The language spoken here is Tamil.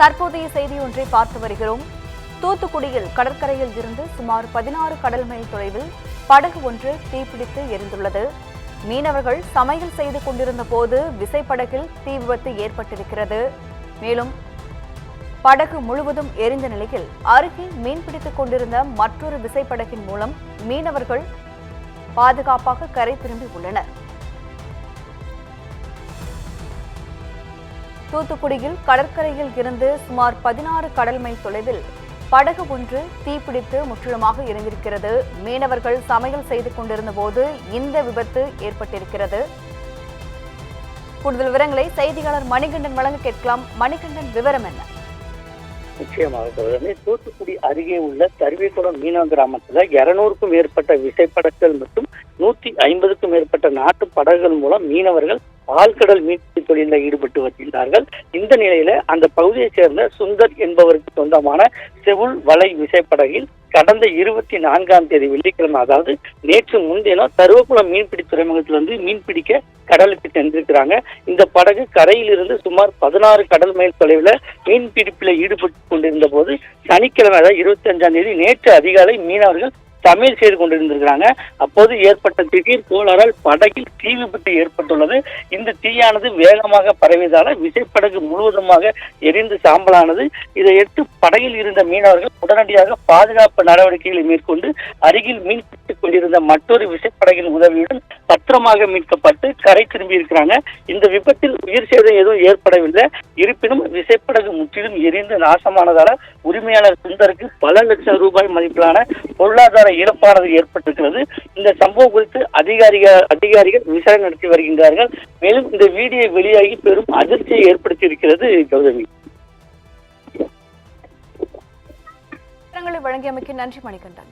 தற்போதைய செய்தி ஒன்றை பார்த்து வருகிறோம். தூத்துக்குடியில் கடற்கரையில் இருந்து சுமார் 16 கடல் மைல் தொலைவில் படகு ஒன்று தீப்பிடித்து எரிந்துள்ளது. மீனவர்கள் சமையல் செய்து கொண்டிருந்த போது விசைப்படகில் தீ விபத்து ஏற்பட்டிருக்கிறது. மேலும் படகு முழுவதும் எரிந்த நிலையில் அருகே மீன்பிடித்துக் கொண்டிருந்த மற்றொரு விசைப்படகின் மூலம் மீனவர்கள் பாதுகாப்பாக கரை திரும்பி உள்ளனர். தூத்துக்குடியில் கடற்கரையில் இருந்து சுமார் 16 கடல் மைல் தொலைவில் படகு ஒன்று தீப்பிடித்து முற்றிலுமாக எரிந்திருக்கிறது. மீனவர்கள் சமையல் செய்து கொண்டிருந்த போது இந்த விபத்து ஏற்பட்டிருக்கிறது. கூடுதல் விவரங்களை செய்தியாளர் மணிகண்டன் வழங்க கேட்கலாம். மணிகண்டன், விவரம் என்ன? நிச்சயமாக தூத்துக்குடி அருகே உள்ள தருவிக்குளம் மீனவ கிராமத்துல 200க்கும் மேற்பட்ட விசைப்படகுகள் மற்றும் 150க்கும் மேற்பட்ட நாட்டு படகுகள் மூலம் மீனவர்கள் ஆழ்கடல் மீன்பிடி தொழிலில் ஈடுபட்டு வருகின்றார்கள். இந்த நிலையில அந்த பகுதியைச் சேர்ந்த சுந்தர் என்பவருக்கு சொந்தமான செவுள் வலை விசைப்படகில் கடந்த 24ஆம் தேதி வெள்ளிக்கிழமை, அதாவது நேற்று முன்தினம் தருவக்குளம் மீன்பிடி துறைமுகத்திலிருந்து மீன்பிடிக்க கடலுக்கு சென்றிருக்கிறாங்க. இந்த படகு கரையிலிருந்து சுமார் 16 கடல் மைல் தொலைவில் மீன்பிடிப்பில் ஈடுபட்டு கொண்டிருந்த போது சனிக்கிழமை, அதாவது 25ஆம் தேதி நேற்று அதிகாலை மீனவர்கள் சமையல் செய்து கொண்டிருந்திருக்கிறாங்க. அப்போது ஏற்பட்ட திடீர் கோளாறால் படகில் தீ விபத்து ஏற்பட்டுள்ளது. இந்த தீயானது வேகமாக பரவியதால விசைப்படகு முழுவதுமாக எரிந்து சாம்பலானது. இதையடுத்து படகில் இருந்த மீனவர்கள் உடனடியாக பாதுகாப்பு நடவடிக்கைகளை மேற்கொண்டு அருகில் மீன்பிடித்துக் கொண்டிருந்த மற்றொரு விசைப்படகின் உதவியுடன் பத்திரமாக மீட்கப்பட்டு கரை திரும்பி இருக்கிறாங்க. இந்த விபத்தில் உயிர் சேதம் எதுவும் ஏற்படவில்லை. இருப்பினும் விசைப்படகு முற்றிலும் எரிந்து நாசமானதால உரிமையாளர் சுந்தருக்கு பல லட்சம் ரூபாய் மதிப்பிலான பொருளாதார இழப்பானது ஏற்பட்டிருக்கிறது. இந்த சம்பவம் குறித்து அதிகாரிகள் விசாரணை நடத்தி வருகின்றார்கள். மேலும் இந்த வீடியோ வெளியாகி பெரும் அதிர்ச்சியை ஏற்படுத்தி இருக்கிறது. கௌதமி, வழங்கியமைக்கு நன்றி மணிகண்டன்.